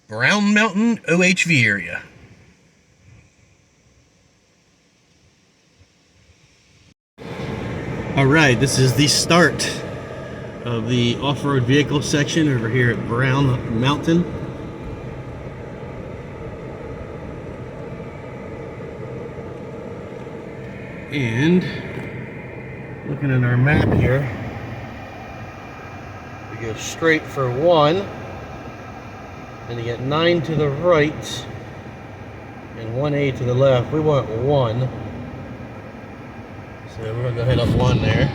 Brown Mountain OHV area. Alright, this is the start of the off-road vehicle section over here at Brown Mountain. And looking at our map here, we go straight for 1, and you get 9 to the right and 1A to the left. We want 1, so we're gonna go head up 1 there.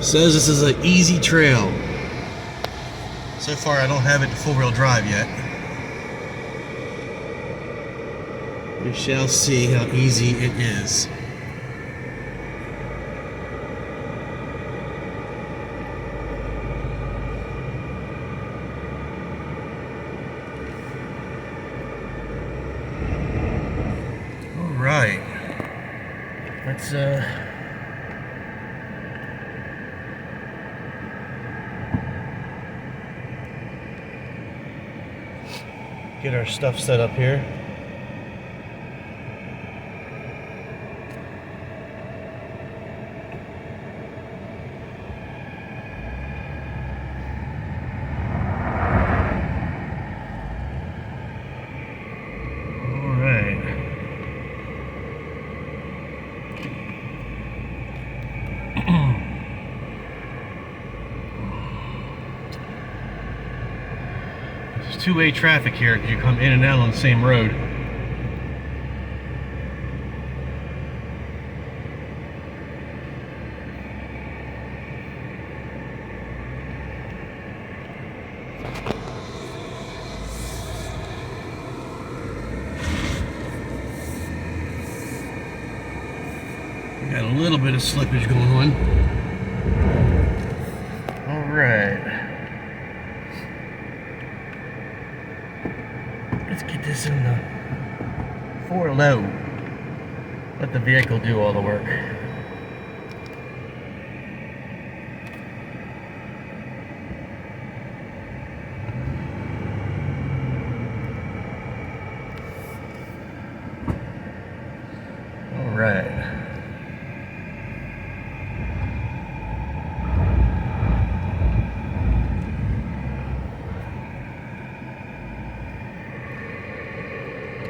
Says this is an easy trail. So far I don't have it to full-wheel drive yet. We shall see how easy it is. All right. Let's get our stuff set up here. All right. There's two-way traffic here because you come in and out on the same road. We got a little bit of slippage going on. All right. Let's get this in the 4 low. Let the vehicle do all the work. All right.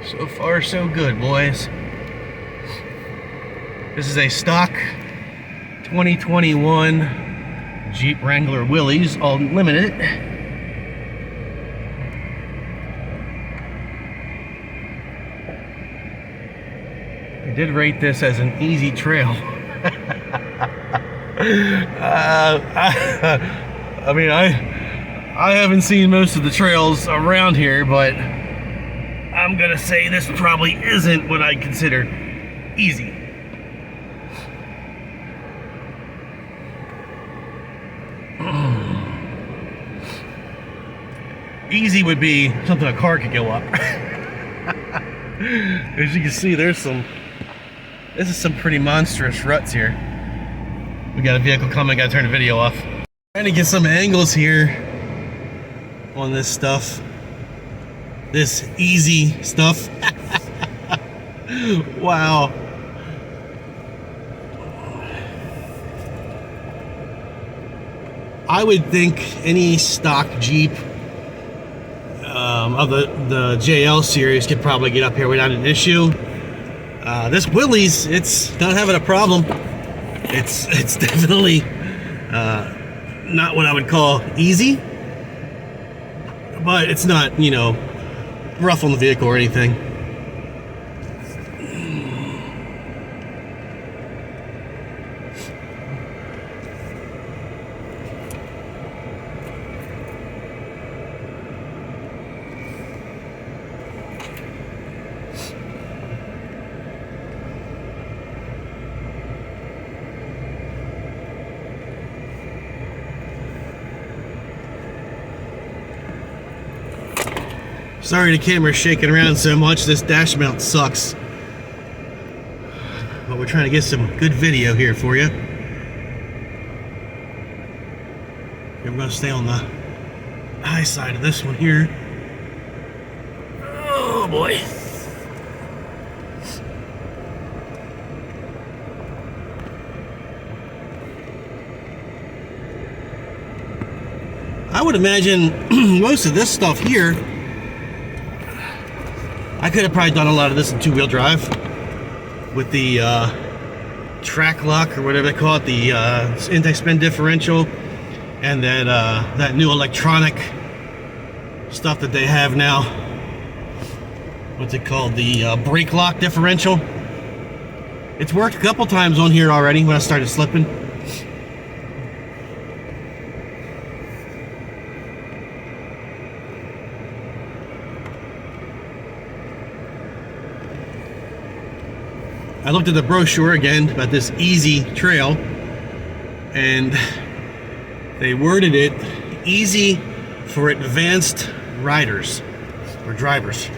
So far, so good, boys. This is a stock 2021 Jeep Wrangler Willys, all limited. I did rate this as an easy trail. I mean, I haven't seen most of the trails around here, but I'm gonna say this probably isn't what I consider easy. Easy would be something a car could go up. As you can see, this is some pretty monstrous ruts here. We got a vehicle coming, gotta turn the video off. Trying to get some angles here on this stuff. This easy stuff. Wow. I would think any stock Jeep of the JL series could probably get up here without an issue. This Willys, it's not having a problem. It's definitely not what I would call easy, but it's not, you know, rough on the vehicle or anything. Sorry the camera's shaking around so much. This dash mount sucks. but we're trying to get some good video here for you. We're going to stay on the high side of this one here. Oh boy. I would imagine most of this stuff here, I could have probably done a lot of this in two-wheel drive with the track lock or whatever they call it, the anti-spin differential, and that new electronic stuff that they have now. What's it called? The brake lock differential. It's worked a couple times on here already when I started slipping. I looked at the brochure again about this easy trail, and they worded it easy for advanced riders or drivers.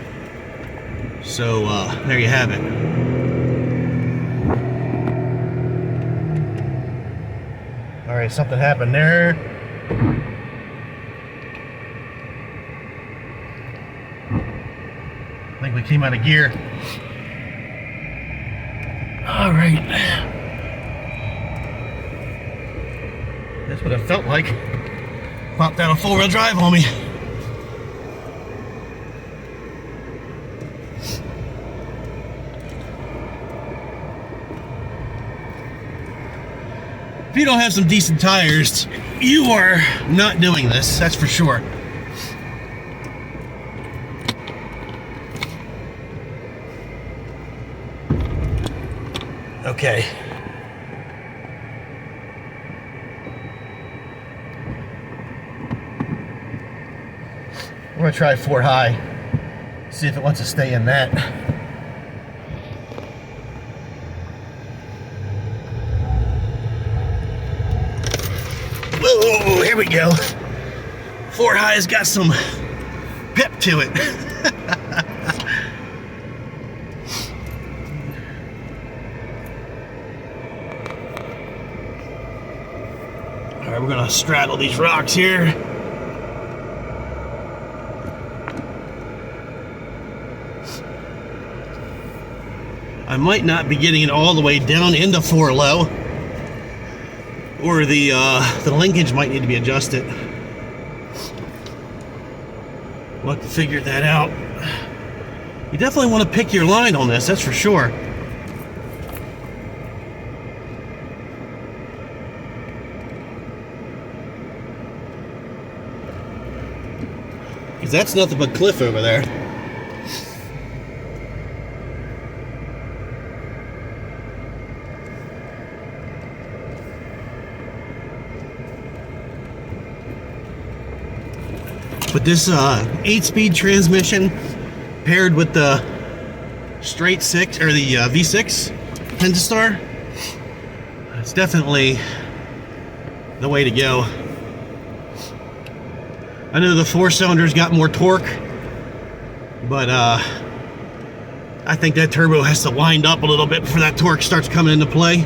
So there you have it. All right, something happened there. I think we came out of gear. All right. That's what it felt like. Popped out a four-wheel drive on me. If you don't have some decent tires, you are not doing this, that's for sure. Okay. We're gonna try 4 high, see if it wants to stay in that. Whoa, here we go. 4 high's got some pep to it. All right, we're gonna straddle these rocks here. I might not be getting it all the way down into 4 low, or the linkage might need to be adjusted. We'll have to figure that out. You definitely want to pick your line on this, that's for sure. Because that's nothing but cliff over there. But this 8-speed transmission paired with the straight 6 or the V6 Pentastar, it's definitely the way to go. I know the 4-cylinder's got more torque, but I think that turbo has to wind up a little bit before that torque starts coming into play.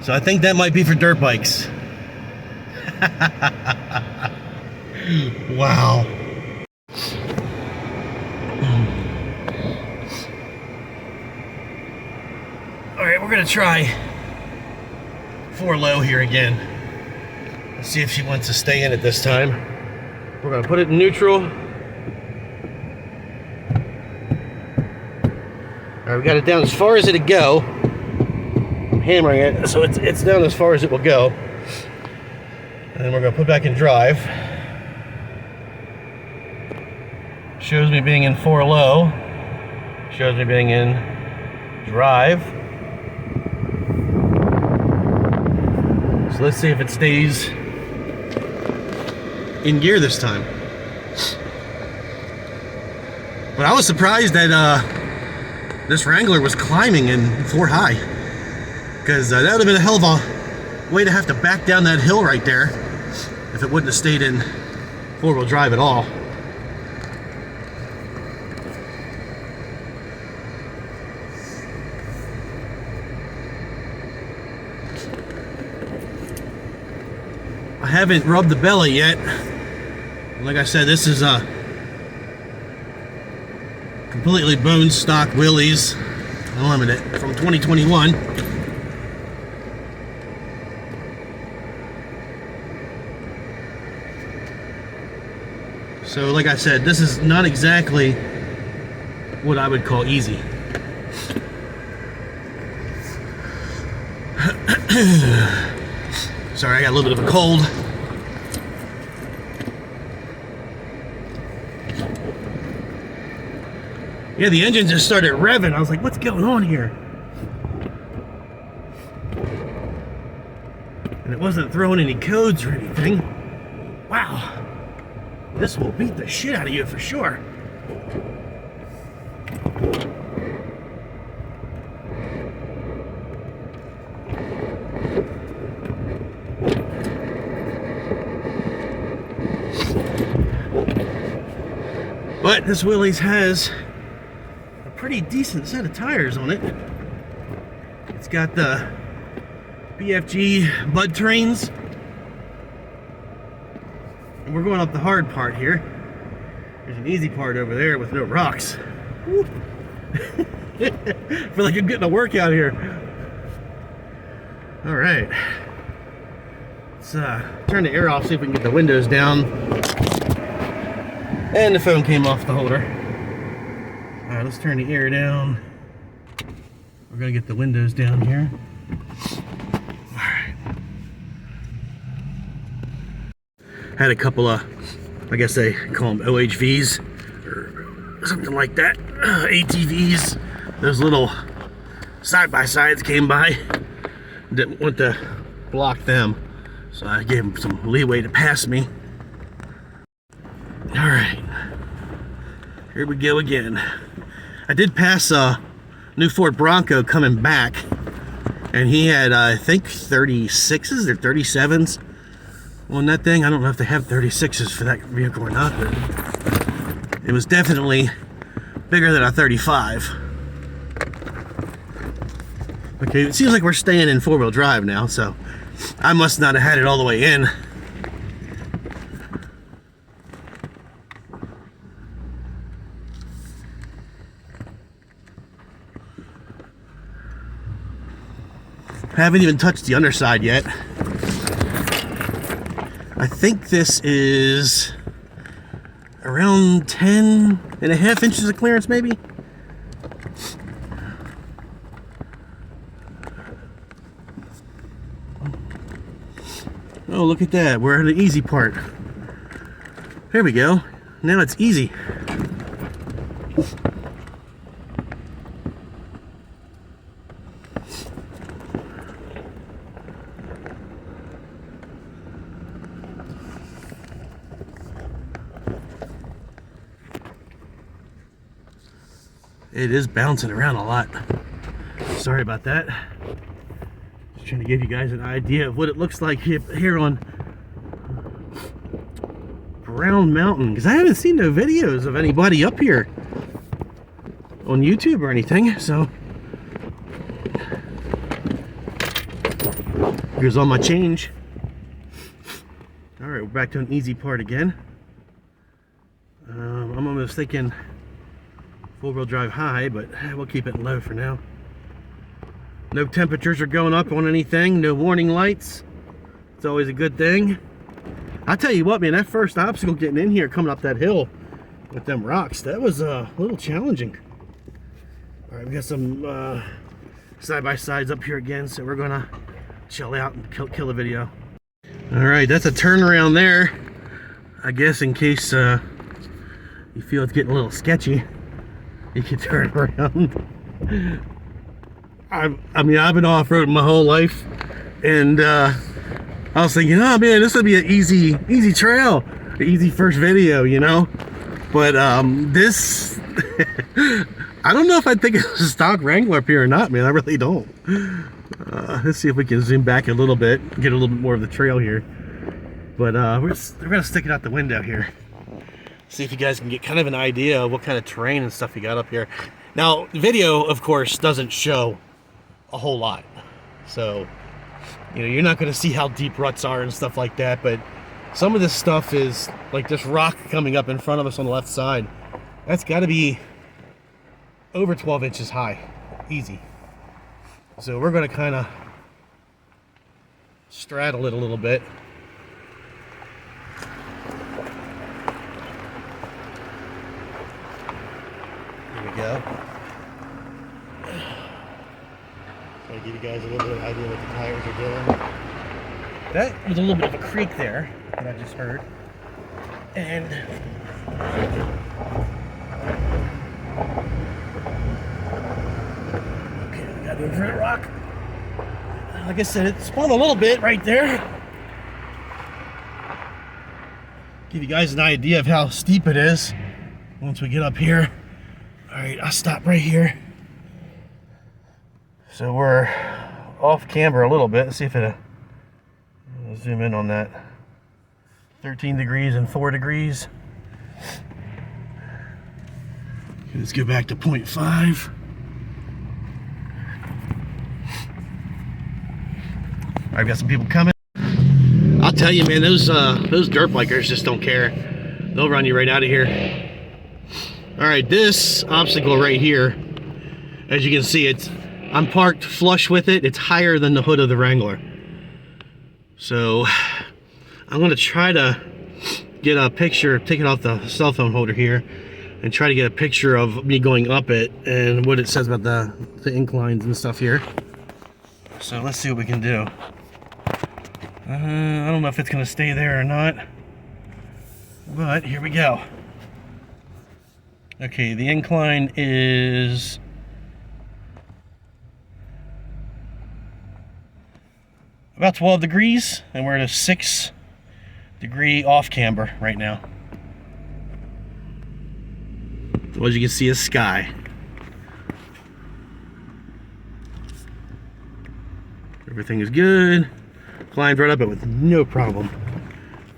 So I think that might be for dirt bikes. Wow. All right, we're gonna try 4 low here again. Let's see if she wants to stay in it this time. We're gonna put it in neutral. All right, we got it down as far as it'll go. I'm hammering it, so it's down as far as it will go. And then we're gonna put back in drive. Shows me being in 4 low. Shows me being in drive. So let's see if it stays in gear this time. But I was surprised that this Wrangler was climbing in 4 high, because that would have been a hell of way to have to back down that hill right there if it wouldn't have stayed in four-wheel drive at all. I haven't rubbed the belly yet. Like I said, this is a completely bone stock Willys Unlimited from 2021. So like I said, this is not exactly what I would call easy. Sorry, I got a little bit of a cold. Yeah, the engine just started revving. I was like, what's going on here? And it wasn't throwing any codes or anything. Wow. This will beat the shit out of you for sure. But this Willys has a pretty decent set of tires on it. It's got the BFG Bud Trains. And we're going up the hard part here. There's an easy part over there with no rocks. I feel like I'm getting a workout here. All right. Let's turn the air off, see if we can get the windows down. And the phone came off the holder. All right, let's turn the air down. We're gonna get the windows down here. All right. Had a couple of, I guess they call them OHVs or something like that. ATVs. Those little side-by-sides came by. Didn't want to block them, so I gave them some leeway to pass me. All right, here we go again. I did pass a new Ford Bronco coming back, and he had, I think, 36s or 37s on that thing. I don't know if they have 36s for that vehicle or not, but it was definitely bigger than a 35. Okay, it seems like we're staying in four-wheel drive now, so I must not have had it all the way in. Haven't even touched the underside yet. I think this is around 10.5 inches of clearance, maybe. Oh, look at that. We're at the easy part. There we go. Now it's easy. It is bouncing around a lot. Sorry about that. Just trying to give you guys an idea of what it looks like here on Brown Mountain, because I haven't seen no videos of anybody up here on YouTube or anything. So here's all my change. All right, we're back to an easy part again. I'm almost thinking four-wheel drive high, but we'll keep it low for now. No temperatures are going up on anything, no warning lights. It's always a good thing. I tell you what, man, that first obstacle getting in here, coming up that hill with them rocks, that was a little challenging. All right, we got some side-by-sides up here again, so we're gonna chill out and kill the video. All right, that's a turnaround there. I guess in case you feel it's getting a little sketchy, you can turn around. I mean, I've been off-roading my whole life, and I was thinking, oh man, this would be an easy trail, an easy first video, you know. But this, I don't know if I think it's a stock Wrangler up here or not, man. I really don't. Let's see if we can zoom back a little bit, get a little bit more of the trail here. But we're gonna stick it out the window here. See if you guys can get kind of an idea of what kind of terrain and stuff you got up here. Now, video, of course, doesn't show a whole lot. So, you know, you're not gonna see how deep ruts are and stuff like that, but some of this stuff is, like this rock coming up in front of us on the left side, that's gotta be over 12 inches high, easy. So we're gonna kind of straddle it a little bit. Here we go. Trying to give you guys a little bit of idea what the tires are doing. That was a little bit of a creak there that I just heard. And okay, we got the inverted rock. Like I said, it spun a little bit right there. Give you guys an idea of how steep it is once we get up here. All right, I'll stop right here. So we're off camber a little bit. Let's see if it, I'll zoom in on that. 13 degrees and 4 degrees. Okay, let's go back to 0.5. I've got some people coming. I'll tell you, man, those dirt bikers just don't care. They'll run you right out of here. All right, this obstacle right here, as you can see, I'm parked flush with it. It's higher than the hood of the Wrangler. So I'm gonna try to get a picture, take it off the cell phone holder here, and try to get a picture of me going up it and what it says about the inclines and stuff here. So let's see what we can do. I don't know if it's gonna stay there or not, but here we go. Okay, the incline is about 12 degrees, and we're at a 6-degree off camber right now. Well, as you can see, is sky. Everything is good. Climbed right up it with no problem.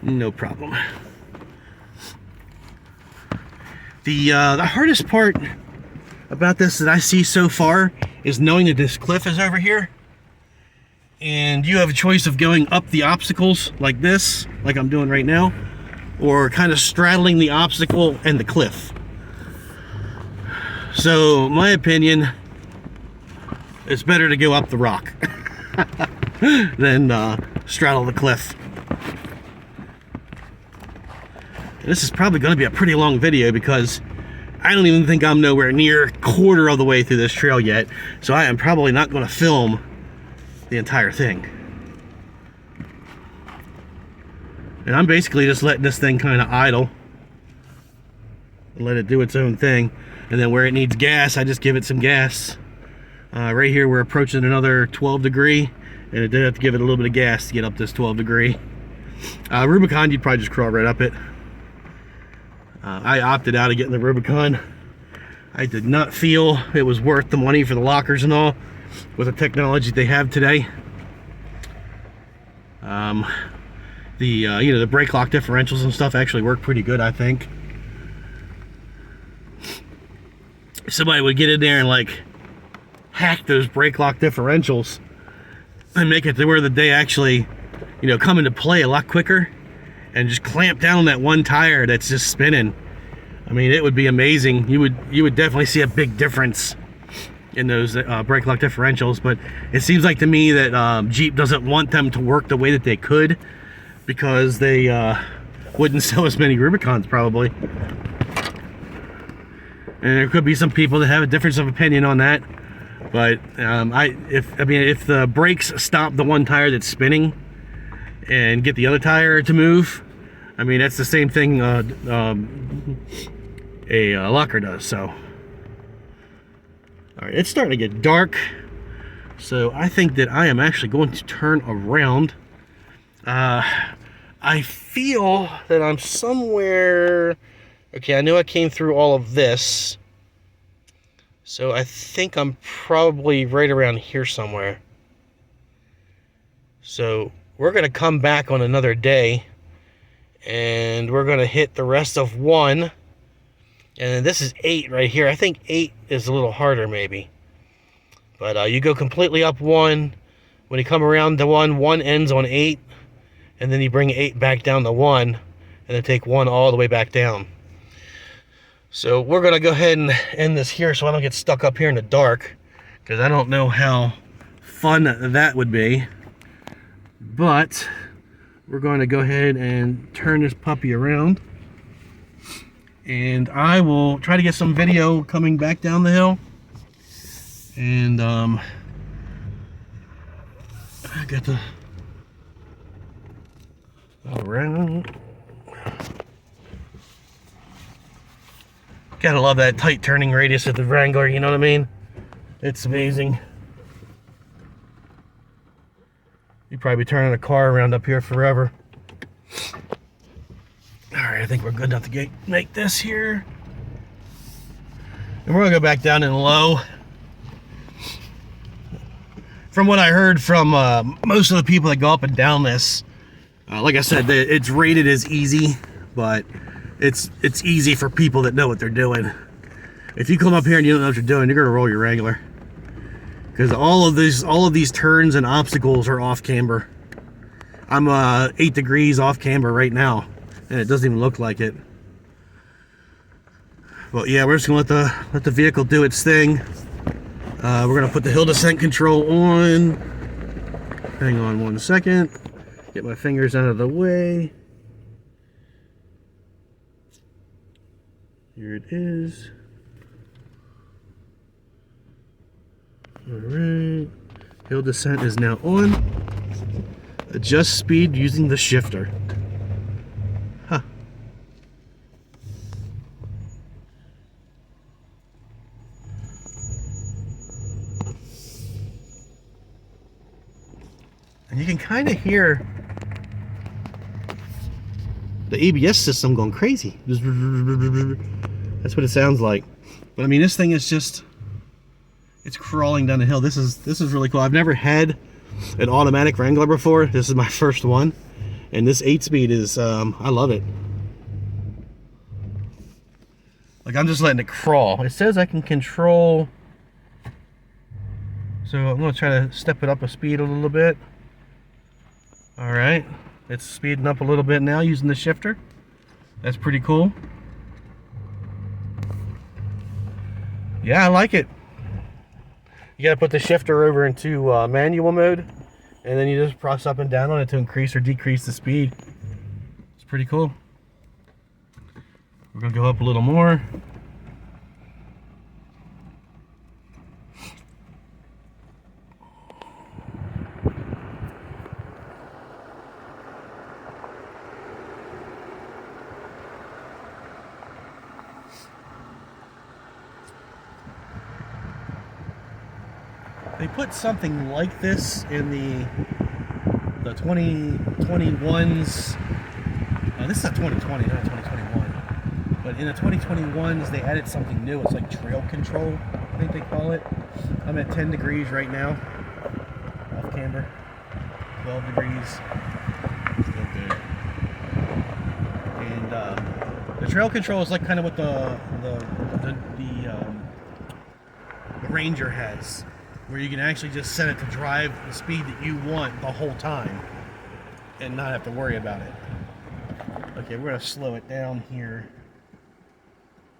No problem. The hardest part about this that I see so far is knowing that this cliff is over here. And you have a choice of going up the obstacles like this, like I'm doing right now, or kind of straddling the obstacle and the cliff. So, my opinion, it's better to go up the rock than straddle the cliff. And this is probably going to be a pretty long video because I don't even think I'm nowhere near a quarter of the way through this trail yet. So I am probably not going to film the entire thing. And I'm basically just letting this thing kind of idle and let it do its own thing. And then where it needs gas, I just give it some gas. Right here we're approaching another 12 degree, and it did have to give it a little bit of gas to get up this 12 degree. Rubicon, you'd probably just crawl right up it. I opted out of getting the Rubicon. I did not feel it was worth the money for the lockers and all with the technology they have today. You know, the brake lock differentials and stuff actually work pretty good, I think. Somebody would get in there and like hack those brake lock differentials and make it to where they actually, you know, come into play a lot quicker, and just clamp down on that one tire that's just spinning. I mean, it would be amazing. You would definitely see a big difference in those brake lock differentials. But it seems like to me that Jeep doesn't want them to work the way that they could, because they wouldn't sell as many Rubicons probably. And there could be some people that have a difference of opinion on that. But if the brakes stop the one tire that's spinning and get the other tire to move, I mean, that's the same thing a locker does. So, all right, it's starting to get dark, so I think that I am actually going to turn around. I feel that I'm somewhere. Okay, I know I came through all of this, so I think I'm probably right around here somewhere. So we're going to come back on another day, and we're going to hit the rest of 1. And then this is 8 right here. I think 8 is a little harder maybe. But you go completely up 1. When you come around to 1, 1 ends on 8. And then you bring 8 back down to 1. And then take 1 all the way back down. So we're going to go ahead and end this here so I don't get stuck up here in the dark. Because I don't know how fun that would be. But we're going to go ahead and turn this puppy around. And I will try to get some video coming back down the hill. And I got the around. Gotta love that tight turning radius of the Wrangler, you know what I mean? It's amazing. You'd probably be turning a car around up here forever. Alright, I think we're good enough to make this here. And we're gonna go back down in low. From what I heard from most of the people that go up and down this, like I said, it's rated as easy, but it's easy for people that know what they're doing. If you come up here and you don't know what you're doing, you're gonna roll your Wrangler. Because all of these turns and obstacles are off camber. I'm 8 degrees off camber right now, and it doesn't even look like it. But yeah, we're just gonna let the vehicle do its thing. We're gonna put the hill descent control on. Hang on 1 second. Get my fingers out of the way. Here it is. Alright. Hill descent is now on. Adjust speed using the shifter. Huh. And you can kind of hear the ABS system going crazy. That's what it sounds like. But I mean, this thing is just, it's crawling down the hill. This is really cool. I've never had an automatic Wrangler before. This is my first one. And this 8-speed is, I love it. Like, I'm just letting it crawl. It says I can control. So I'm going to try to step it up a speed a little bit. All right. It's speeding up a little bit now using the shifter. That's pretty cool. Yeah, I like it. You gotta put the shifter over into manual mode, and then you just press up and down on it to increase or decrease the speed. It's pretty cool. We're gonna go up a little more. They put something like this in the 2021s. This is not 2020, not 2021. But in the 2021s, they added something new. It's like trail control, I think they call it. I'm at 10 degrees right now, off camber. 12 degrees. Still good. And the trail control is like kind of what the Ranger has, where you can actually just set it to drive the speed that you want the whole time and not have to worry about it. Okay, we're going to slow it down here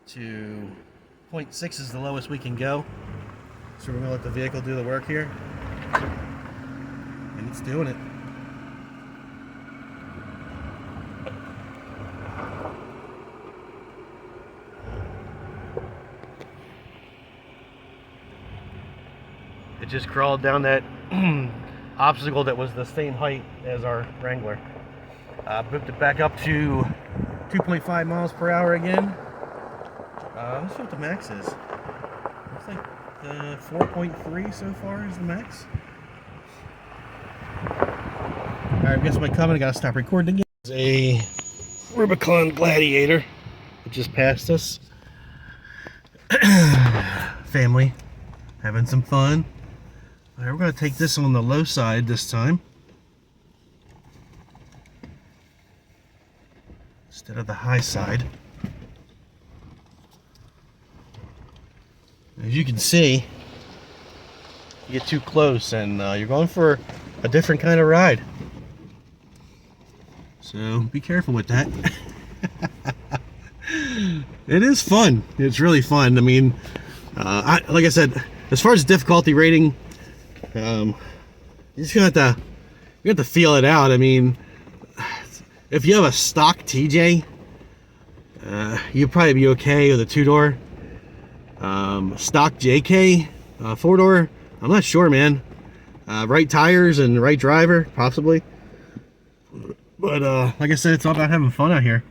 to 0.6 is the lowest we can go. So we're going to let the vehicle do the work here. And it's doing it. It just crawled down that obstacle that was the same height as our Wrangler. Booped it back up to 2.5 miles per hour again. Let's see what the max is. Looks like 4.3 so far is the max. Alright, I guess my comment, I gotta stop recording again. It's a Rubicon Gladiator that just passed us. Family having some fun. Alright, we're gonna take this on the low side this time. instead of the high side. As you can see, you get too close and you're going for a different kind of ride. So be careful with that. It is fun. It's really fun. I mean, like I said, as far as difficulty rating, you just have to feel it out. I mean, if you have a stock TJ, you'd probably be okay with a 2-door. Stock JK, 4-door, I'm not sure, man. Right tires and right driver, possibly. But like I said, it's all about having fun out here.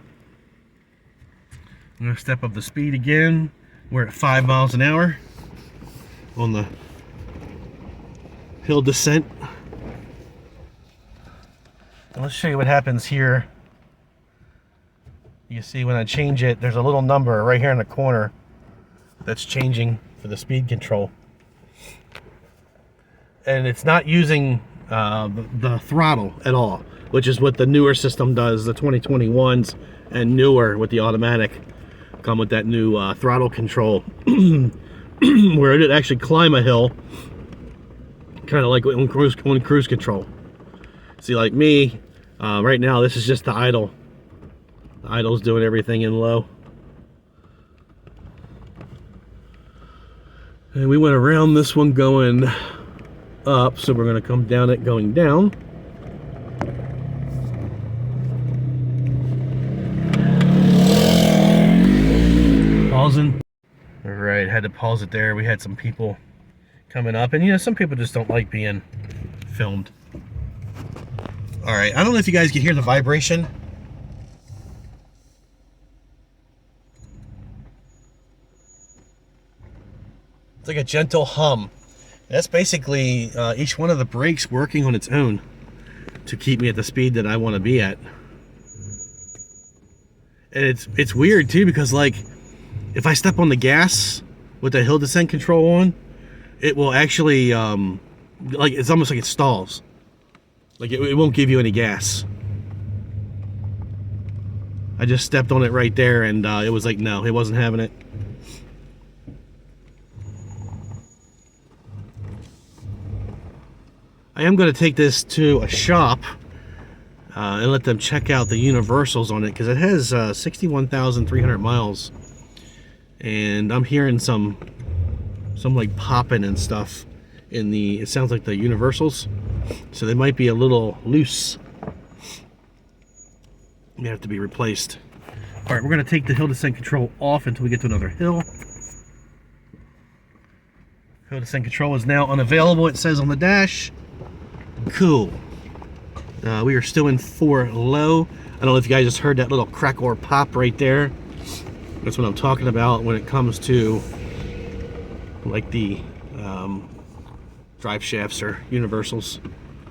I'm gonna step up the speed again. We're at 5 miles an hour on the hill descent. And let's show you what happens here. You see when I change it, there's a little number right here in the corner that's changing for the speed control. And it's not using the throttle at all, which is what the newer system does. The 2021s and newer with the automatic come with that new throttle control where it actually climb a hill, kind of like on cruise control. See, like me, right now this is just the idle. The idle's doing everything in low. And we went around this one going up, so we're going to come down it going down. Pausing. All right, had to pause it there. We had some people coming up, and you know, some people just don't like being filmed. All right, I don't know if you guys can hear the vibration. It's like a gentle hum. That's basically each one of the brakes working on its own to keep me at the speed that I want to be at. And it's weird too, because like if I step on the gas with the hill descent control on, it will actually like it's almost like it stalls. Like it won't give you any gas. I just stepped on it right there, and it was like, no, it wasn't having it. I am going to take this to a shop and let them check out the universals on it, because it has 61,300 miles, and I'm hearing some like popping and stuff in the, it sounds like the universals, so they might be a little loose. They have to be replaced. All right, we're going to take the hill descent control off until we get to another hill. Hill descent control is now unavailable, it says on the dash. Cool. We are still in 4 low. I don't know if you guys just heard that little crack or pop right there. That's what I'm talking about when it comes to like the drive shafts or universals.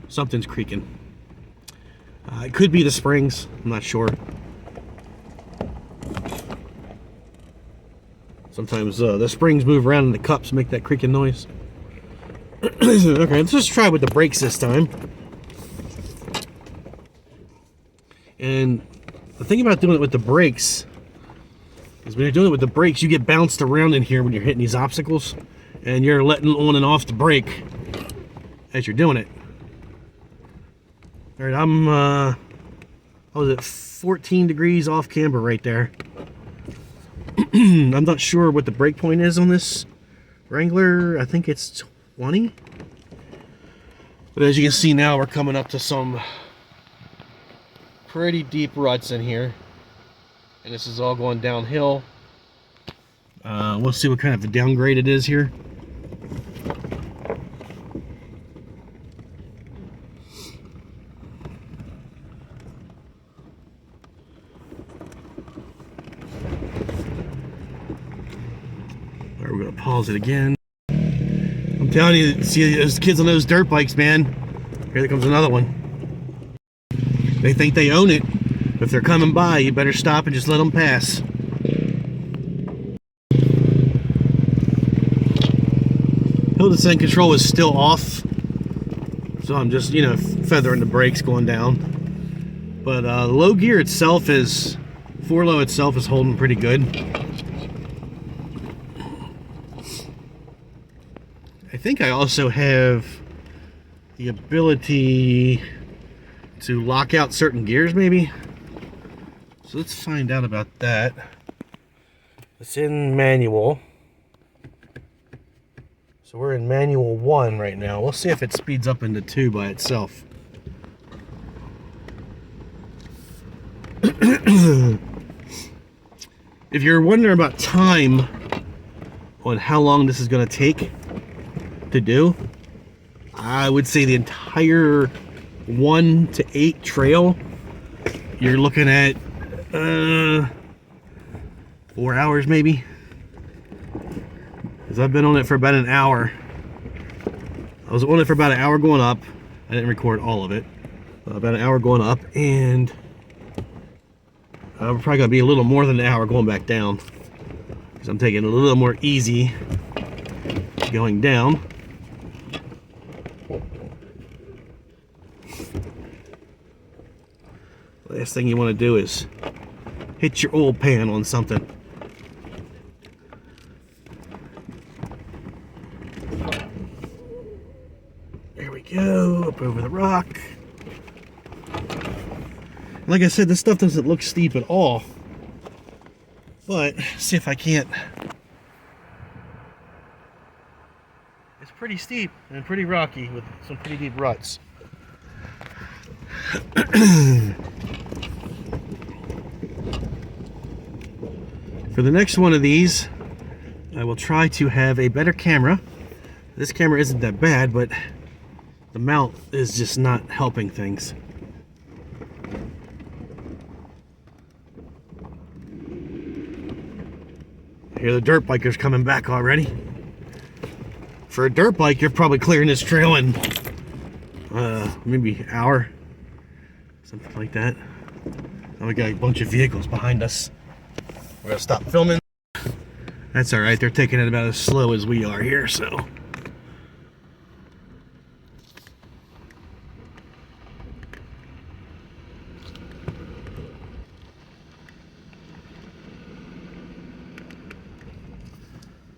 Something's creaking. It could be the springs, I'm not sure. Sometimes the springs move around in the cups and make that creaking noise. Okay, let's just try with the brakes this time. And the thing about doing it with the brakes is when you're doing it with the brakes, you get bounced around in here when you're hitting these obstacles, and you're letting on and off the brake as you're doing it. All right, I was at 14 degrees off camber right there. I'm not sure what the brake point is on this Wrangler. I think it's 20. But as you can see now, we're coming up to some pretty deep ruts in here, and this is all going downhill. We'll see what kind of a downgrade it is here. Alright, we're gonna pause it again. I'm telling you, see those kids on those dirt bikes, man. Here comes another one. They think they own it. If they're coming by, you better stop and just let them pass. Hill descent control is still off, so I'm just, you know, feathering the brakes going down. But the low gear itself is 4low itself is holding pretty good. I think I also have the ability to lock out certain gears, maybe. So let's find out about that. It's in manual. So we're in manual 1 right now. We'll see if it speeds up into 2 by itself. If you're wondering about time on how long this is going to take to do, I would say the entire 1 to 8 trail, you're looking at 4 hours maybe. Because I've been on it for about an hour. I was on it for about an hour going up. I didn't record all of it. About an hour going up, and I'm probably going to be a little more than an hour going back down. Because I'm taking it a little more easy going down. Last thing you want to do is hit your oil pan on something. There we go, up over the rock. Like I said, this stuff doesn't look steep at all. But, see if I can't. It's pretty steep and pretty rocky with some pretty deep ruts. For the next one of these, I will try to have a better camera. This camera isn't that bad, but the mount is just not helping things. I hear the dirt bikers coming back already. For a dirt bike, you're probably clearing this trail in maybe an hour, something like that. Now we got a bunch of vehicles behind us. We're gonna stop filming. That's all right. They're taking it about as slow as we are here, so.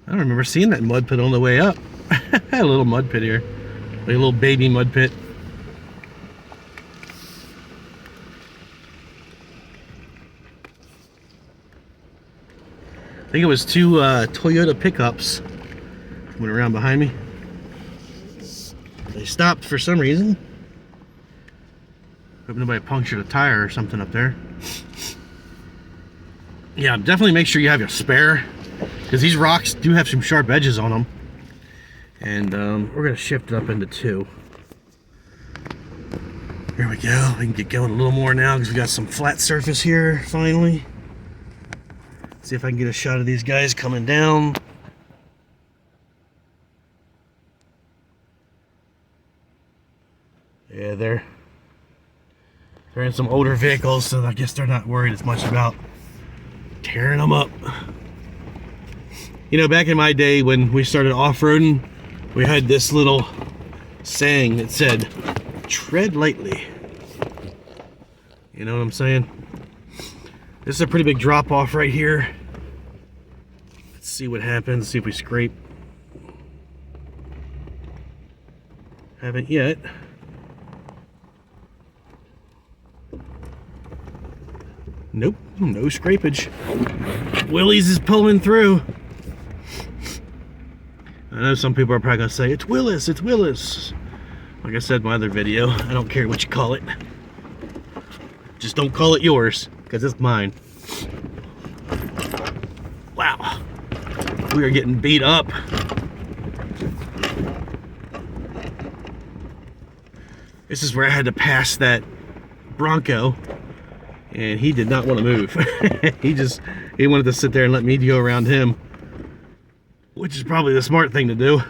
I don't remember seeing that mud pit on the way up. A little mud pit here, like a little baby mud pit. I think it was 2 Toyota pickups coming around behind me. They stopped for some reason. Hope nobody punctured a tire or something up there. Yeah, definitely make sure you have your spare, because these rocks do have some sharp edges on them. And we're going to shift it up into 2. Here we go. We can get going a little more now because we got some flat surface here finally. See if I can get a shot of these guys coming down. Yeah, they're in some older vehicles, so I guess they're not worried as much about tearing them up. You know, back in my day when we started off-roading, we had this little saying that said, "Tread lightly." You know what I'm saying? This is a pretty big drop off right here. Let's see what happens, see if we scrape. Haven't yet. Nope, no scrapage. Willy's is pulling through. I know some people are probably gonna say, "It's Willis, it's Willis." Like I said in my other video, I don't care what you call it. Just don't call it yours, because it's mine. Wow. We are getting beat up. This is where I had to pass that Bronco, and he did not want to move. he wanted to sit there and let me go around him, which is probably the smart thing to do. All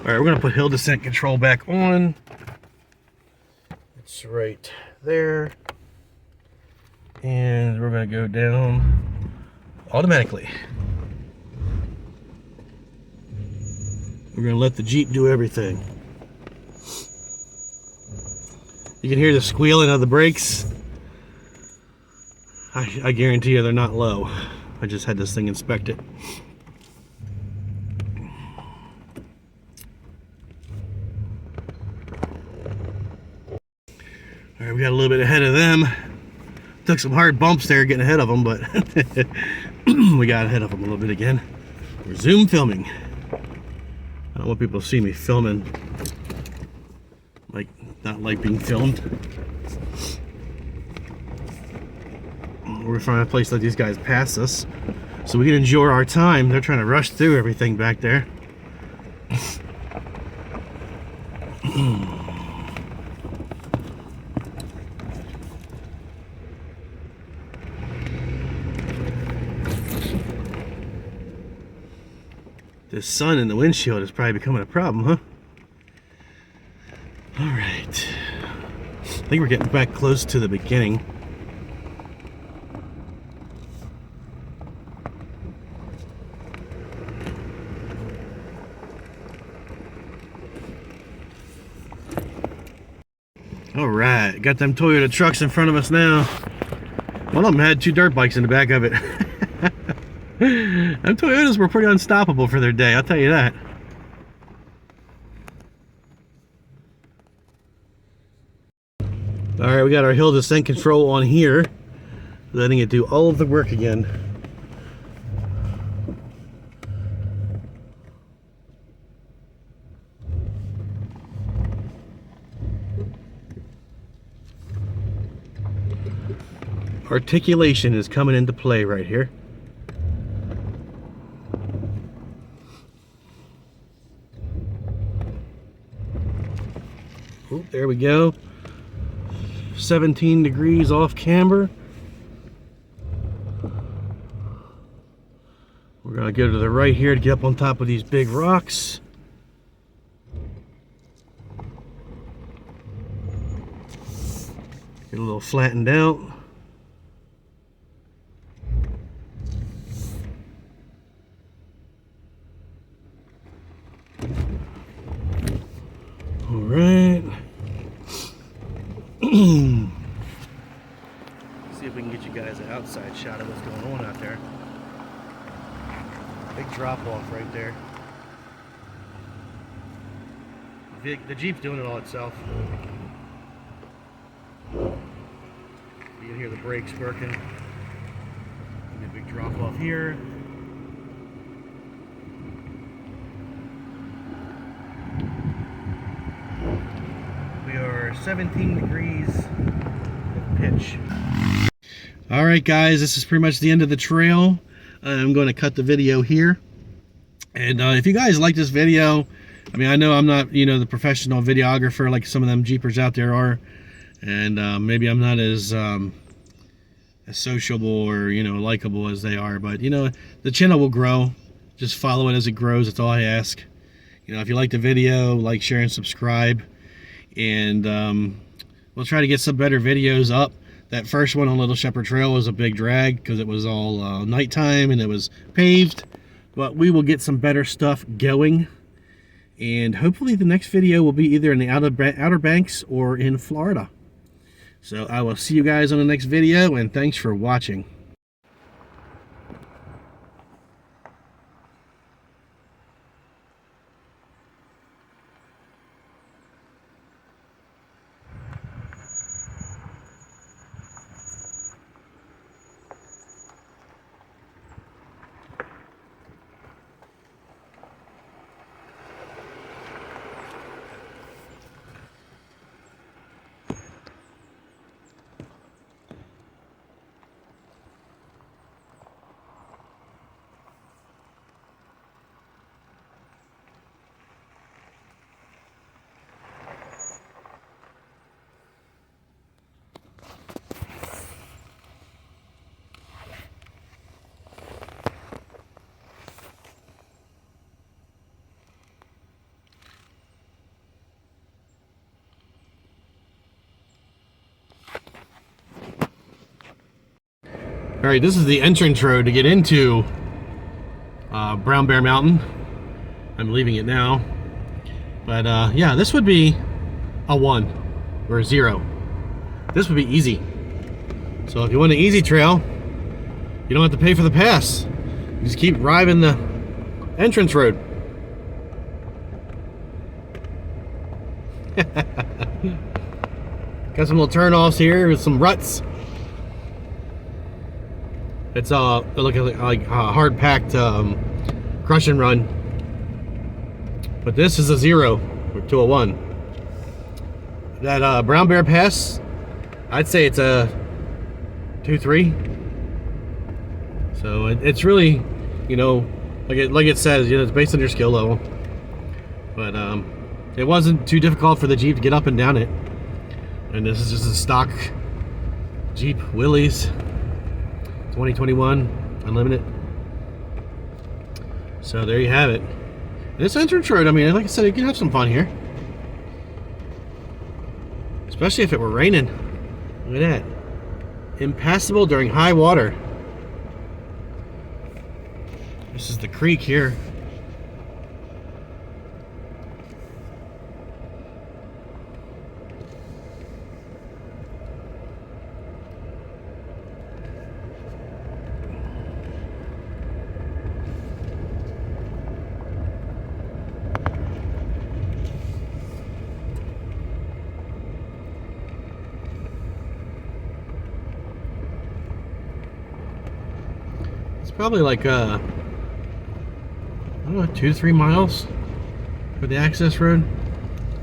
right, we're gonna put hill descent control back on. It's right there. And we're gonna go down automatically. We're gonna let the Jeep do everything. You can hear the squealing of the brakes. I guarantee you they're not low. I just had this thing inspected. All right, we got a little bit ahead of them. Took some hard bumps there getting ahead of them, but we got ahead of them a little bit again. Resume filming. I don't want people to see me filming, like not like being filmed. We're trying to place let these guys pass us so we can enjoy our time. They're trying to rush through everything back there. The sun in the windshield is probably becoming a problem, huh? All right. I think we're getting back close to the beginning. All right, got them Toyota trucks in front of us now. One of them had 2 dirt bikes in the back of it. Them Toyotas were pretty unstoppable for their day, I'll tell you that. All right, we got our hill descent control on here, letting it do all of the work again. Articulation is coming into play right here. Oh, there we go. 17 degrees off camber. We're gonna go to the right here to get up on top of these big rocks. Get a little flattened out. All right. See if we can get you guys an outside shot of what's going on out there. Big drop off right there. The Jeep's doing it all itself. You can hear the brakes working. A big drop off here. We are 17 degrees of pitch. All right, guys, this is pretty much the end of the trail. I'm going to cut the video here. And if you guys like this video, I mean, I know I'm not, the professional videographer like some of them Jeepers out there are. And maybe I'm not as sociable or, likable as they are. But, the channel will grow. Just follow it as it grows. That's all I ask. If you like the video, like, share, and subscribe. And we'll try to get some better videos up. That first one on Little Shepherd Trail was a big drag because it was all nighttime and it was paved. But we will get some better stuff going. And hopefully the next video will be either in the Outer Banks or in Florida. So I will see you guys on the next video, and thanks for watching. All right, this is the entrance road to get into Brown Bear Mountain. I'm leaving it now. But yeah, this would be a 1 or a 0. This would be easy. So if you want an easy trail, you don't have to pay for the pass. You just keep driving the entrance road. Got some little turnoffs here with some ruts. It's look like a hard packed crush and run, but this is a 0 to a 1. That Brown Bear Pass, I'd say it's a 2-3. So it's really, you know, like it says, you know, it's based on your skill level. But it wasn't too difficult for the Jeep to get up and down it. And this is just a stock Jeep Willys 2021 Unlimited. So there you have it. This entrance road, I mean, like I said, you can have some fun here. Especially if it were raining. Look at that. Impassable during high water. This is the creek here. Probably like I don't know, 2-3 miles for the access road.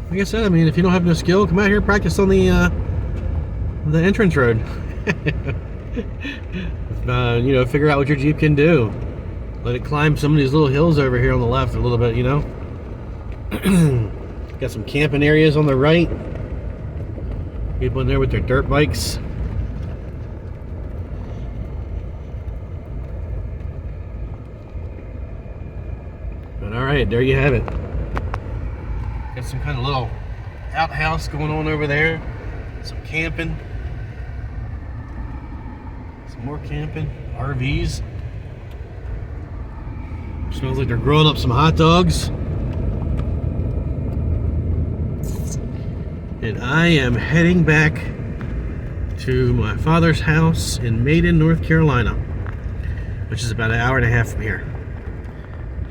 Like I said, I mean, if you don't have no skill, come out here and practice on the entrance road. You know, figure out what your Jeep can do. Let it climb some of these little hills over here on the left a little bit, you know. Got some camping areas on the right. People in there with their dirt bikes. Alright, there you have it. Got some kind of little outhouse going on over there. Some camping. Some more camping. RVs. Smells like they're growing up some hot dogs. And I am heading back to my father's house in Maiden, North Carolina, which is about an hour and a half from here.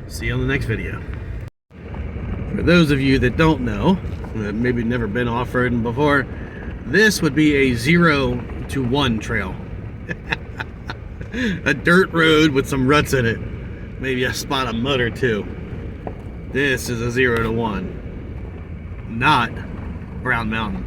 See you on the next video. For those of you that don't know, that maybe never been off-roading before, this would be a 0 to 1 trail. A dirt road with some ruts in it. Maybe a spot of mud or two. This is a 0 to 1. Not Brown Mountain.